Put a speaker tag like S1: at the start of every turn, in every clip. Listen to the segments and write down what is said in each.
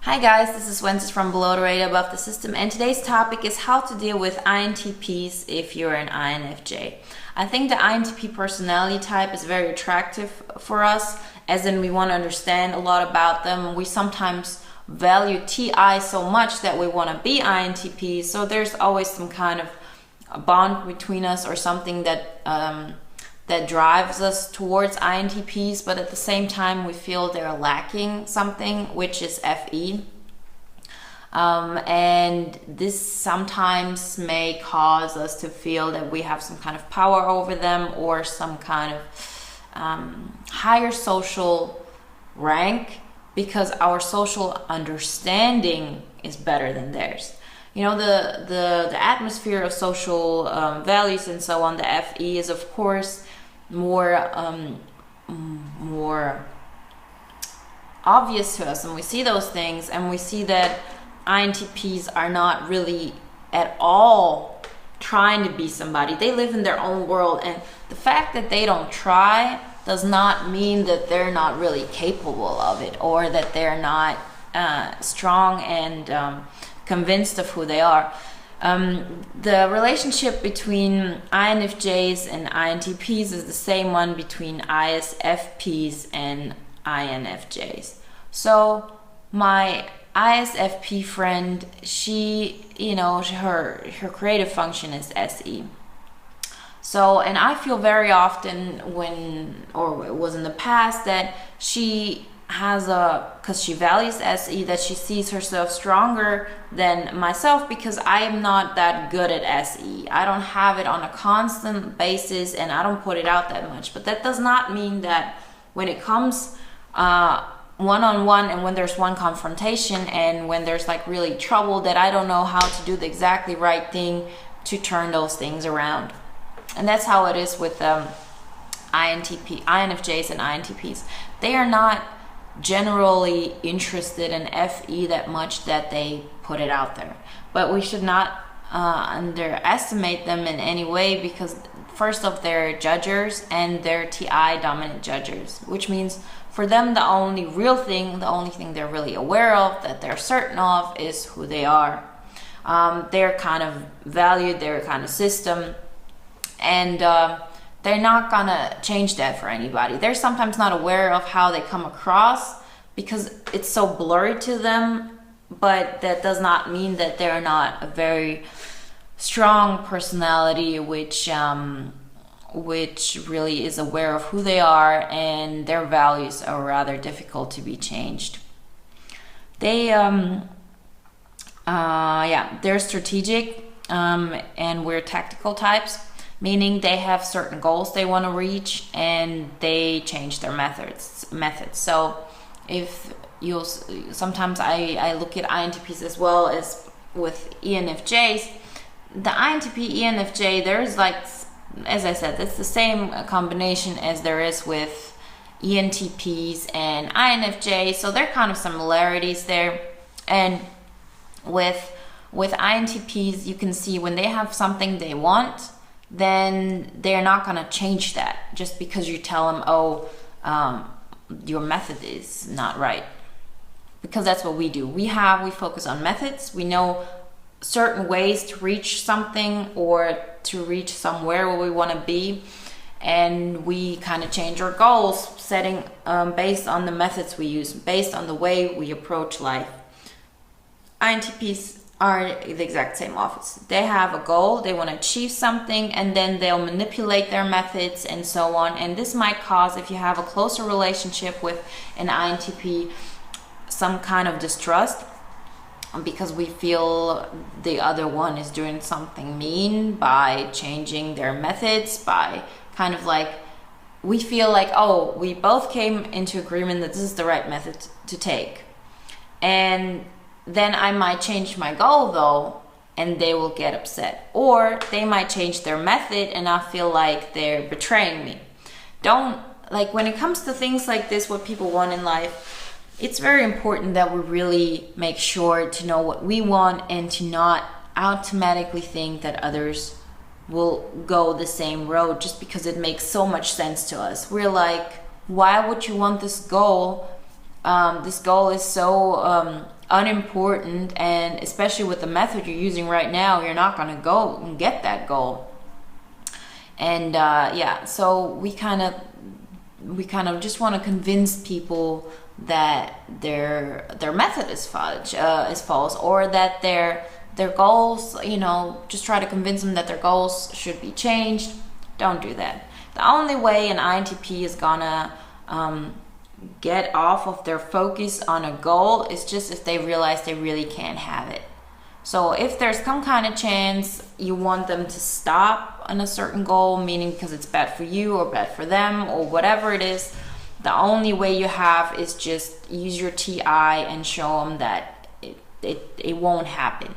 S1: Hi guys, this is Wenzes from Below the Radar Above the System, and today's topic is how to deal with INTPs if you're an INFJ. I think the INTP personality type is very attractive for us, as in we want to understand a lot about them. We sometimes value TI so much that we want to be INTP, so there's always some kind of a bond between us or something that that drives us towards INTPs, but at the same time we feel they're lacking something, which is FE. And this sometimes may cause us to feel that we have some kind of power over them or some kind of higher social rank because our social understanding is better than theirs. You know, the atmosphere of social values and so on, the FE is of course more obvious to us, and we see those things, and we see that INTPs are not really at all trying to be somebody. They live in their own world, and the fact that they don't try does not mean that they're not really capable of it, or that they're not strong and convinced of who they are. The relationship between INFJs and INTPs is the same one between ISFPs and INFJs. So my ISFP friend, she, you know, her creative function is SE. So, and I feel very often or it was in the past, that she has because she values SE, that she sees herself stronger than myself because I am not that good at SE. I don't have it on a constant basis and I don't put it out that much. But that does not mean that when it comes one-on-one and when there's one confrontation and when there's like really trouble, that I don't know how to do the exactly right thing to turn those things around. And that's how it is with INFJs and INTPs. They are not generally interested in FE that much that they put it out there, but we should not underestimate them in any way, because first off, they're judgers and they're TI dominant judgers, which means for them the only thing they're really aware of, that they're certain of, is who they are. They're kind of valued, they're kind of system, and they're not gonna change that for anybody. They're sometimes not aware of how they come across because it's so blurry to them, but that does not mean that they're not a very strong personality which really is aware of who they are, and their values are rather difficult to be changed. They're strategic, and we're tactical types, meaning they have certain goals they want to reach and they change their methods. So if you'll, sometimes I look at INTPs as well as with ENFJs. The INTP ENFJ, there's like, as I said, that's the same combination as there is with ENTPs and INFJ, so there are kind of similarities there. And with INTPs, you can see when they have something they want, then they're not going to change that just because you tell them, your method is not right. Because that's what we do. We focus on methods. We know certain ways to reach something or to reach somewhere where we want to be, and we kind of change our goals setting based on the methods we use, based on the way we approach life. INTPs are the exact same opposite. They have a goal, they want to achieve something, and then they'll manipulate their methods and so on. And this might cause, if you have a closer relationship with an INTP, some kind of distrust, because we feel the other one is doing something mean by changing their methods, by kind of like, we feel like, oh, we both came into agreement that this is the right method to take. And then I might change my goal though, and they will get upset. Or they might change their method and I feel like they're betraying me. When it comes to things like this, what people want in life, it's very important that we really make sure to know what we want and to not automatically think that others will go the same road just because it makes so much sense to us. We're like, why would you want this goal? This goal is so unimportant, and especially with the method you're using right now, you're not going to go and get that goal. And yeah, so we kind of just want to convince people that their method is false, or that their goals, just try to convince them that their goals should be changed. Don't do that. The only way an INTP is gonna get off of their focus on a goal is just if they realize they really can't have it. So if there's some kind of chance you want them to stop on a certain goal, meaning because it's bad for you or bad for them or whatever it is, the only way you have is just use your TI and show them that it won't happen.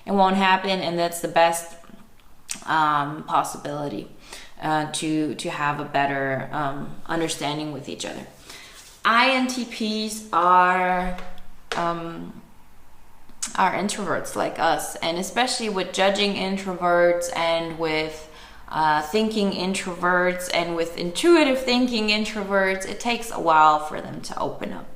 S1: It won't happen, and that's the best possibility to have a better understanding with each other. INTPs are introverts like us, and especially with judging introverts and with thinking introverts and with intuitive thinking introverts, it takes a while for them to open up.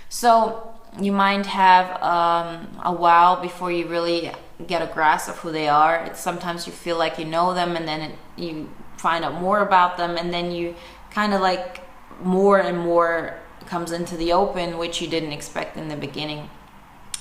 S1: So you might have a while before you really get a grasp of who they are. It's sometimes you feel like you know them, and then you find out more about them, and then you kind of like more and more comes into the open, which you didn't expect in the beginning.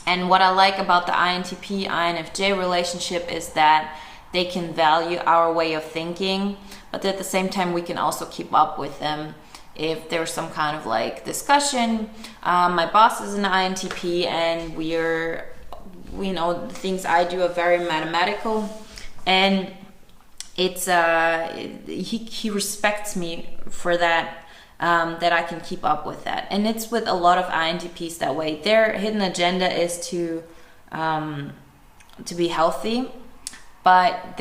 S1: And what I like about the INTP INFJ relationship is that they can value our way of thinking, but at the same time we can also keep up with them if there's some kind of like discussion. My boss is an INTP, and the things I do are very mathematical, and it's he respects me for that. That I can keep up with that. And it's with a lot of INTPs that way. Their hidden agenda is to be healthy, but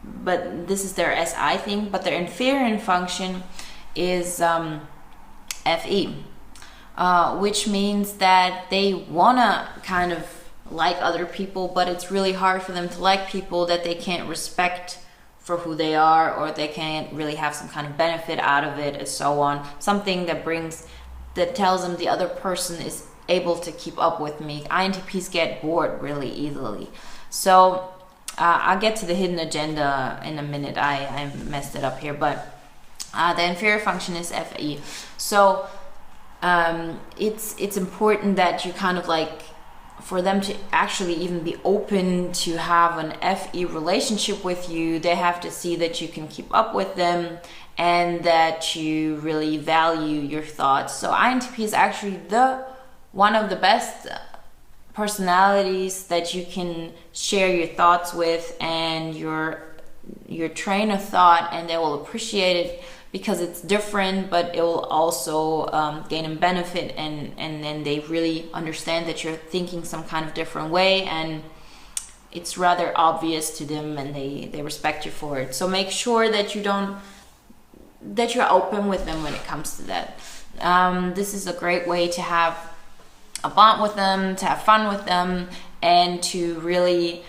S1: but this is their SI thing, but their inferior function is FE, which means that they wanna kind of like other people, but it's really hard for them to like people that they can't respect for who they are, or they can't really have some kind of benefit out of it, and so on. Something that tells them the other person is able to keep up with me. INTPs get bored really easily. So I'll get to the hidden agenda in a minute. I messed it up here, but the inferior function is FE. So it's important that you kind of like, for them to actually even be open to have an FE relationship with you, they have to see that you can keep up with them and that you really value your thoughts. So INTP is actually one of the best personalities that you can share your thoughts with and your train of thought, and they will appreciate it because it's different, but it will also gain a benefit, and then they really understand that you're thinking some kind of different way, and it's rather obvious to them, and they respect you for it. So make sure that you're open with them when it comes to that. This is a great way to have a bond with them, to have fun with them, and to really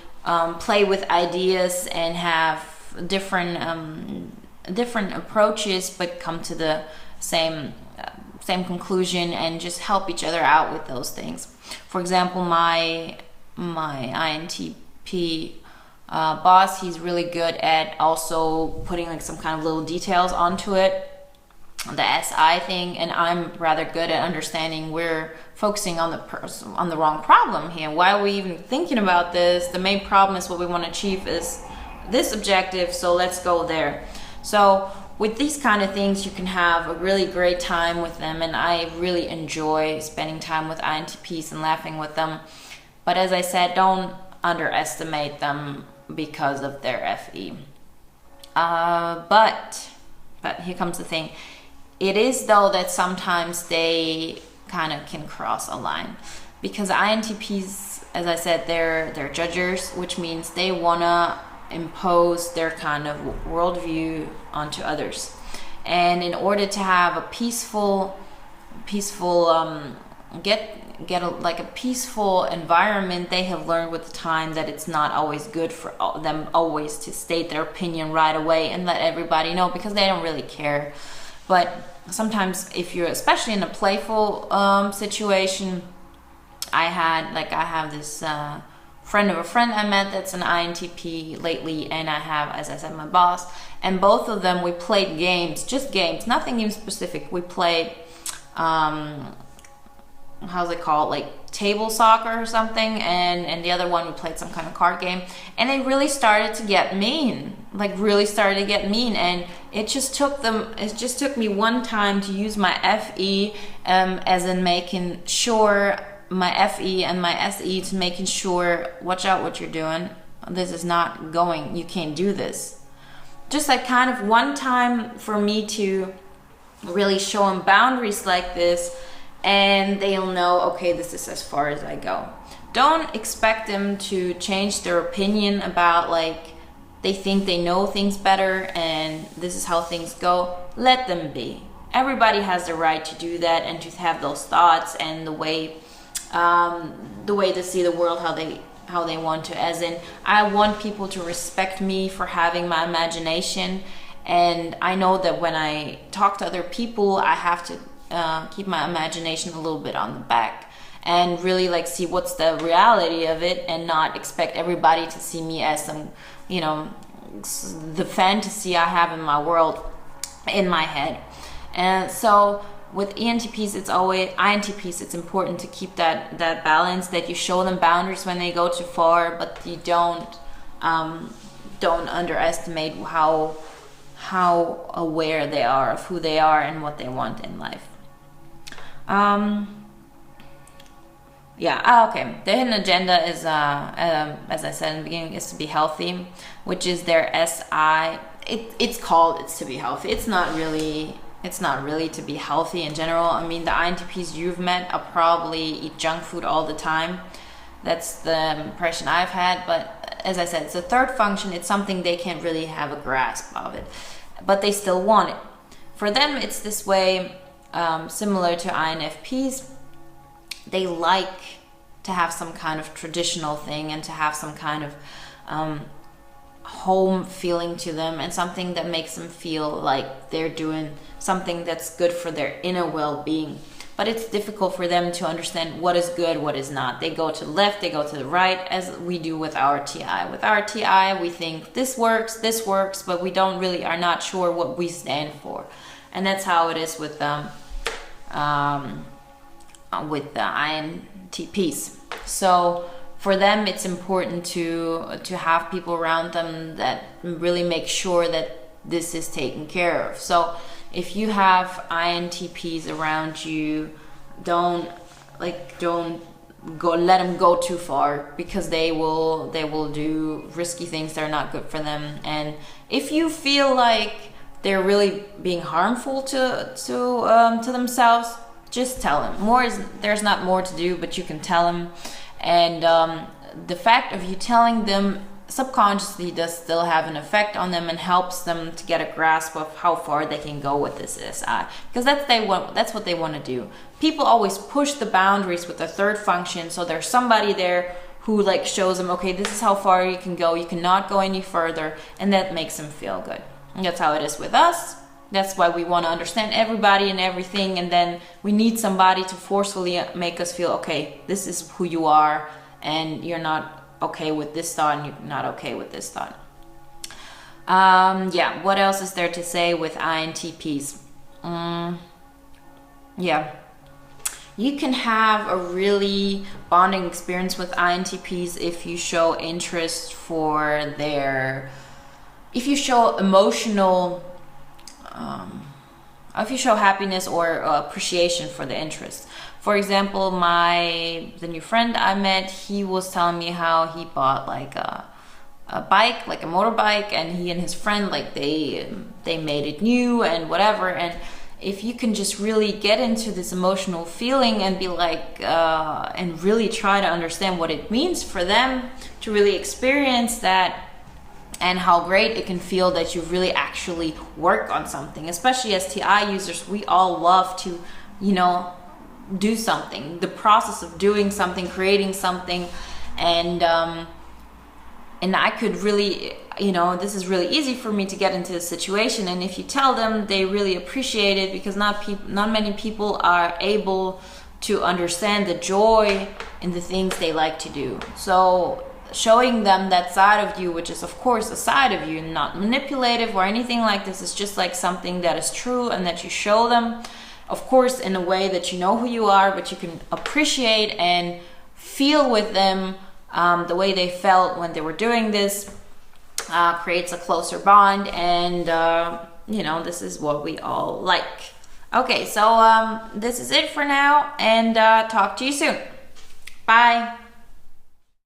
S1: play with ideas and have different approaches, but come to the same conclusion, and just help each other out with those things. For example, my INTP boss, he's really good at also putting like some kind of little details onto it, the SI thing, and I'm rather good at understanding we're focusing on the wrong problem here. Why are we even thinking about this? The main problem is what we want to achieve is this objective, so let's go there. So with these kind of things, you can have a really great time with them, and I really enjoy spending time with INTPs and laughing with them. But as I said, don't underestimate them because of their FE. But here comes the thing. It is though that sometimes they kind of can cross a line, because INTPs, as I said, they're judgers, which means they wanna impose their kind of worldview onto others. And in order to have a peaceful like a peaceful environment, they have learned with the time that it's not always good for them always to state their opinion right away and let everybody know, because they don't really care But sometimes if you're especially in a playful situation, I have this friend of a friend I met that's an INTP lately, and I have, as I said, my boss, and both of them, we played games, just games, nothing even specific. We played how's it called, like table soccer or something, and the other one we played some kind of card game, and they really started to get mean, and it just took me one time to use my FE, as in making sure, my FE and my SE, to making sure, watch out what you're doing, this is not going, you can't do this. Just like kind of one time for me to really show them boundaries like this, and they'll know, okay, this is as far as I go. Don't expect them to change their opinion about, like, they think they know things better and this is how things go. Let them be. Everybody has the right to do that and to have those thoughts and the way to see the world how they want to. As in, I want people to respect me for having my imagination, and I know that when I talk to other people, I have to keep my imagination a little bit on the back and really like see what's the reality of it, and not expect everybody to see me as some, the fantasy I have in my world, in my head. And so with INTPs, it's important to keep that balance, that you show them boundaries when they go too far, but you don't underestimate how aware they are of who they are and what they want in life. Okay. The hidden agenda is, as I said in the beginning, is to be healthy, which is their SI. It's to be healthy. It's not really to be healthy in general. I mean, the INTPs you've met are probably eat junk food all the time. That's the impression I've had. But as I said, it's a third function. It's something they can't really have a grasp of it, but they still want it. For them, it's this way, similar to INFPs. They like to have some kind of traditional thing and to have some kind of home feeling to them, and something that makes them feel like they're doing something that's good for their inner well-being. But it's difficult for them to understand what is good, what is not. They go to the left, they go to the right, as we do with our TI. With our TI, we think this works, but we are not sure what we stand for. And that's how it is with the INTPs. So for them, it's important to have people around them that really make sure that this is taken care of. So if you have INTPs around you, don't let them go too far, because they will do risky things that are not good for them. And if you feel like they're really being harmful to themselves, just tell them. There's not more to do, but you can tell them. And the fact of you telling them subconsciously does still have an effect on them and helps them to get a grasp of how far they can go with this SI, because that's what they want to do. People always push the boundaries with the third function, so there's somebody there who like shows them, okay, this is how far you can go, you cannot go any further, and that makes them feel good. And that's how it is with us. That's why we want to understand everybody and everything, and then we need somebody to forcefully make us feel, okay, this is who you are, and you're not okay with this thought, and you're not okay with this thought. What else is there to say with INTPs? You can have a really bonding experience with INTPs if you show interest for if you show emotional, if you show happiness or appreciation for the interest. For example, the new friend I met, he was telling me how he bought like a bike, like a motorbike, and he and his friend, like they made it new and whatever. And if you can just really get into this emotional feeling and be like, and really try to understand what it means for them to really experience that, and how great it can feel that you really actually work on something. Especially as TI users, we all love to, do something. The process of doing something, creating something, and I could really, you know, this is really easy for me to get into this situation. And if you tell them, they really appreciate it, because not many people are able to understand the joy in the things they like to do. So showing them that side of you, which is of course a side of you, not manipulative or anything like this, is just like something that is true and that you show them, of course in a way that you know who you are, but you can appreciate and feel with them the way they felt when they were doing this. Creates a closer bond, and you know, this is what we all like. Okay, so this is it for now, and talk to you soon. Bye.